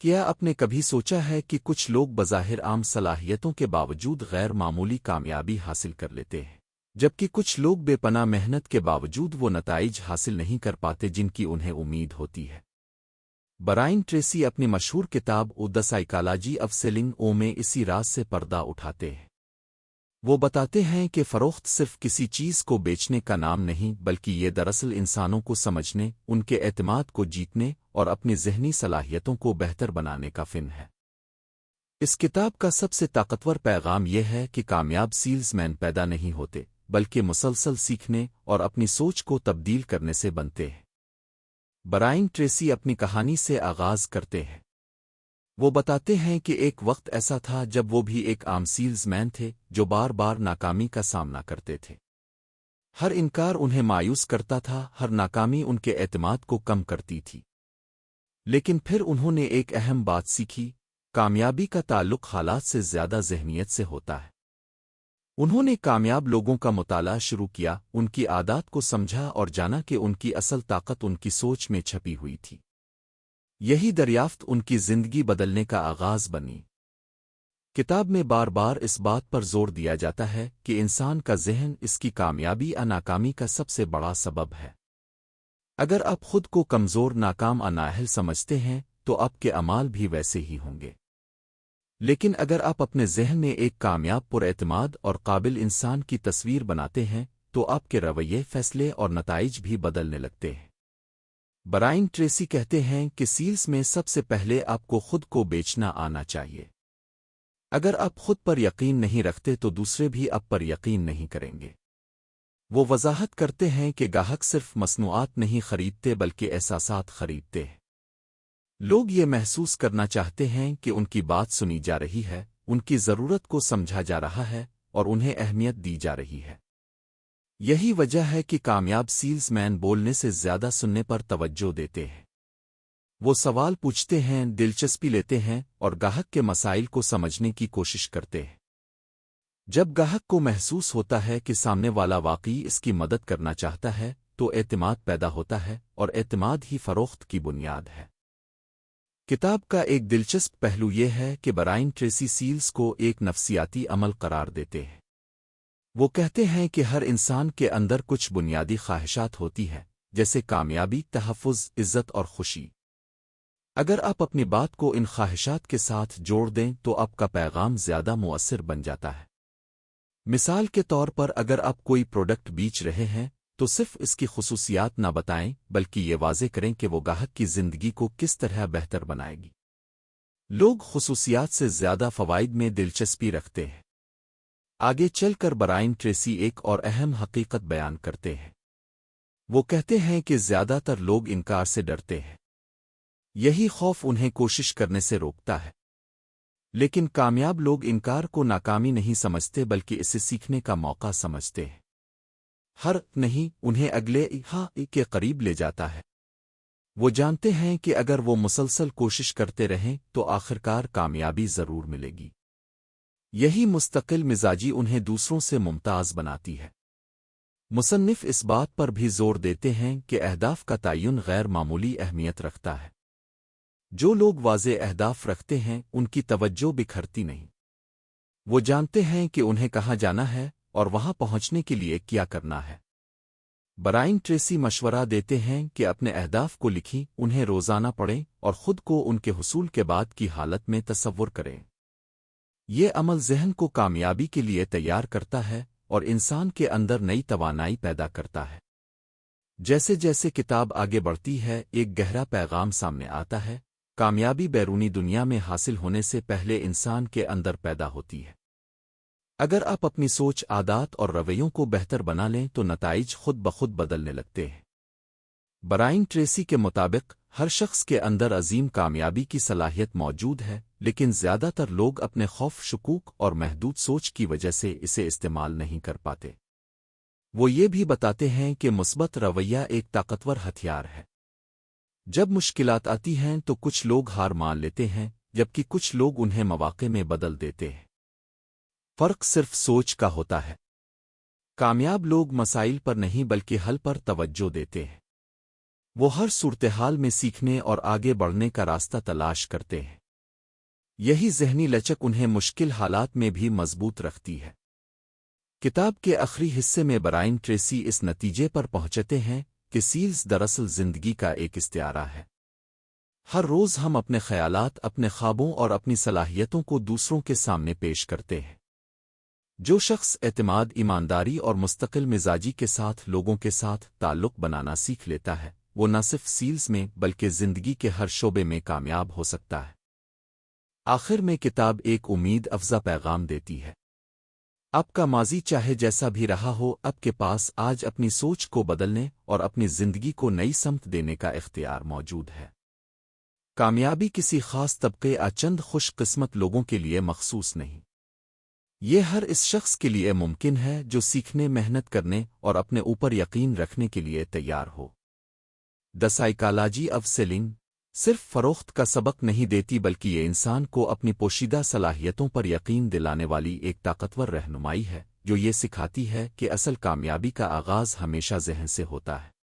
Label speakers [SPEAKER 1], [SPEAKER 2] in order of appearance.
[SPEAKER 1] کیا آپ نے کبھی سوچا ہے کہ کچھ لوگ بظاہر عام صلاحیتوں کے باوجود غیر معمولی کامیابی حاصل کر لیتے ہیں، جبکہ کچھ لوگ بے پناہ محنت کے باوجود وہ نتائج حاصل نہیں کر پاتے جن کی انہیں امید ہوتی ہے؟ برائن ٹریسی اپنی مشہور کتاب دی سائیکالوجی آف سیلنگ میں اسی راز سے پردہ اٹھاتے ہیں۔ وہ بتاتے ہیں کہ فروخت صرف کسی چیز کو بیچنے کا نام نہیں، بلکہ یہ دراصل انسانوں کو سمجھنے، ان کے اعتماد کو جیتنے اور اپنی ذہنی صلاحیتوں کو بہتر بنانے کا فن ہے۔ اس کتاب کا سب سے طاقتور پیغام یہ ہے کہ کامیاب سیلز مین پیدا نہیں ہوتے، بلکہ مسلسل سیکھنے اور اپنی سوچ کو تبدیل کرنے سے بنتے ہیں۔ برائن ٹریسی اپنی کہانی سے آغاز کرتے ہیں۔ وہ بتاتے ہیں کہ ایک وقت ایسا تھا جب وہ بھی ایک عام سیلز مین تھے جو بار بار ناکامی کا سامنا کرتے تھے۔ ہر انکار انہیں مایوس کرتا تھا، ہر ناکامی ان کے اعتماد کو کم کرتی تھی۔ لیکن پھر انہوں نے ایک اہم بات سیکھی: کامیابی کا تعلق حالات سے زیادہ ذہنیت سے ہوتا ہے۔ انہوں نے کامیاب لوگوں کا مطالعہ شروع کیا، ان کی عادات کو سمجھا اور جانا کہ ان کی اصل طاقت ان کی سوچ میں چھپی ہوئی تھی۔ یہی دریافت ان کی زندگی بدلنے کا آغاز بنی۔ کتاب میں بار بار اس بات پر زور دیا جاتا ہے کہ انسان کا ذہن اس کی کامیابی یا ناکامی کا سب سے بڑا سبب ہے۔ اگر آپ خود کو کمزور، ناکام اور نااہل سمجھتے ہیں تو آپ کے اعمال بھی ویسے ہی ہوں گے۔ لیکن اگر آپ اپنے ذہن میں ایک کامیاب، پر اعتماد اور قابل انسان کی تصویر بناتے ہیں تو آپ کے رویے، فیصلے اور نتائج بھی بدلنے لگتے ہیں۔ برائن ٹریسی کہتے ہیں کہ سیلز میں سب سے پہلے آپ کو خود کو بیچنا آنا چاہیے۔ اگر آپ خود پر یقین نہیں رکھتے تو دوسرے بھی آپ پر یقین نہیں کریں گے۔ وہ وضاحت کرتے ہیں کہ گاہک صرف مصنوعات نہیں خریدتے بلکہ احساسات خریدتے ہیں۔ لوگ یہ محسوس کرنا چاہتے ہیں کہ ان کی بات سنی جا رہی ہے، ان کی ضرورت کو سمجھا جا رہا ہے اور انہیں اہمیت دی جا رہی ہے۔ یہی وجہ ہے کہ کامیاب سیلز مین بولنے سے زیادہ سننے پر توجہ دیتے ہیں۔ وہ سوال پوچھتے ہیں، دلچسپی لیتے ہیں اور گاہک کے مسائل کو سمجھنے کی کوشش کرتے ہیں۔ جب گاہک کو محسوس ہوتا ہے کہ سامنے والا واقعی اس کی مدد کرنا چاہتا ہے تو اعتماد پیدا ہوتا ہے، اور اعتماد ہی فروخت کی بنیاد ہے۔ کتاب کا ایک دلچسپ پہلو یہ ہے کہ برائن ٹریسی سیلز کو ایک نفسیاتی عمل قرار دیتے ہیں۔ وہ کہتے ہیں کہ ہر انسان کے اندر کچھ بنیادی خواہشات ہوتی ہیں، جیسے کامیابی، تحفظ، عزت اور خوشی۔ اگر آپ اپنی بات کو ان خواہشات کے ساتھ جوڑ دیں تو آپ کا پیغام زیادہ مؤثر بن جاتا ہے۔ مثال کے طور پر، اگر آپ کوئی پروڈکٹ بیچ رہے ہیں تو صرف اس کی خصوصیات نہ بتائیں، بلکہ یہ واضح کریں کہ وہ گاہک کی زندگی کو کس طرح بہتر بنائے گی۔ لوگ خصوصیات سے زیادہ فوائد میں دلچسپی رکھتے ہیں۔ آگے چل کر برائن ٹریسی ایک اور اہم حقیقت بیان کرتے ہیں۔ وہ کہتے ہیں کہ زیادہ تر لوگ انکار سے ڈرتے ہیں۔ یہی خوف انہیں کوشش کرنے سے روکتا ہے۔ لیکن کامیاب لوگ انکار کو ناکامی نہیں سمجھتے بلکہ اسے سیکھنے کا موقع سمجھتے ہیں۔ ہر نہیں انہیں اگلے کے قریب لے جاتا ہے۔ وہ جانتے ہیں کہ اگر وہ مسلسل کوشش کرتے رہیں تو آخرکار کامیابی ضرور ملے گی۔ یہی مستقل مزاجی انہیں دوسروں سے ممتاز بناتی ہے۔ مصنف اس بات پر بھی زور دیتے ہیں کہ اہداف کا تعین غیر معمولی اہمیت رکھتا ہے۔ جو لوگ واضح اہداف رکھتے ہیں ان کی توجہ بکھرتی نہیں۔ وہ جانتے ہیں کہ انہیں کہاں جانا ہے اور وہاں پہنچنے کے لیے کیا کرنا ہے۔ برائن ٹریسی مشورہ دیتے ہیں کہ اپنے اہداف کو لکھیں، انہیں روزانہ پڑھیں اور خود کو ان کے حصول کے بعد کی حالت میں تصور کریں۔ یہ عمل ذہن کو کامیابی کے لیے تیار کرتا ہے اور انسان کے اندر نئی توانائی پیدا کرتا ہے۔ جیسے جیسے کتاب آگے بڑھتی ہے، ایک گہرا پیغام سامنے آتا ہے: کامیابی بیرونی دنیا میں حاصل ہونے سے پہلے انسان کے اندر پیدا ہوتی ہے۔ اگر آپ اپنی سوچ، عادات اور رویوں کو بہتر بنا لیں تو نتائج خود بخود بدلنے لگتے ہیں۔ برائن ٹریسی کے مطابق ہر شخص کے اندر عظیم کامیابی کی صلاحیت موجود ہے، لیکن زیادہ تر لوگ اپنے خوف، شکوک اور محدود سوچ کی وجہ سے اسے استعمال نہیں کر پاتے۔ وہ یہ بھی بتاتے ہیں کہ مثبت رویہ ایک طاقتور ہتھیار ہے۔ جب مشکلات آتی ہیں تو کچھ لوگ ہار مان لیتے ہیں، جبکہ کچھ لوگ انہیں مواقع میں بدل دیتے ہیں۔ فرق صرف سوچ کا ہوتا ہے۔ کامیاب لوگ مسائل پر نہیں بلکہ حل پر توجہ دیتے ہیں۔ وہ ہر صورتحال میں سیکھنے اور آگے بڑھنے کا راستہ تلاش کرتے ہیں۔ یہی ذہنی لچک انہیں مشکل حالات میں بھی مضبوط رکھتی ہے۔ کتاب کے آخری حصے میں برائن ٹریسی اس نتیجے پر پہنچتے ہیں کہ سیلز دراصل زندگی کا ایک استعارہ ہے۔ ہر روز ہم اپنے خیالات، اپنے خوابوں اور اپنی صلاحیتوں کو دوسروں کے سامنے پیش کرتے ہیں۔ جو شخص اعتماد، ایمانداری اور مستقل مزاجی کے ساتھ لوگوں کے ساتھ تعلق بنانا سیکھ لیتا ہے، وہ نہ صرف سیلز میں بلکہ زندگی کے ہر شعبے میں کامیاب ہو سکتا ہے۔ آخر میں کتاب ایک امید افزا پیغام دیتی ہے۔ آپ کا ماضی چاہے جیسا بھی رہا ہو، آپ کے پاس آج اپنی سوچ کو بدلنے اور اپنی زندگی کو نئی سمت دینے کا اختیار موجود ہے۔ کامیابی کسی خاص طبقے یا چند خوش قسمت لوگوں کے لیے مخصوص نہیں۔ یہ ہر اس شخص کے لیے ممکن ہے جو سیکھنے، محنت کرنے اور اپنے اوپر یقین رکھنے کے لیے تیار ہو۔ دی سائیکالوجی آف سیلنگ صرف فروخت کا سبق نہیں دیتی بلکہ یہ انسان کو اپنی پوشیدہ صلاحیتوں پر یقین دلانے والی ایک طاقتور رہنمائی ہے، جو یہ سکھاتی ہے کہ اصل کامیابی کا آغاز ہمیشہ ذہن سے ہوتا ہے۔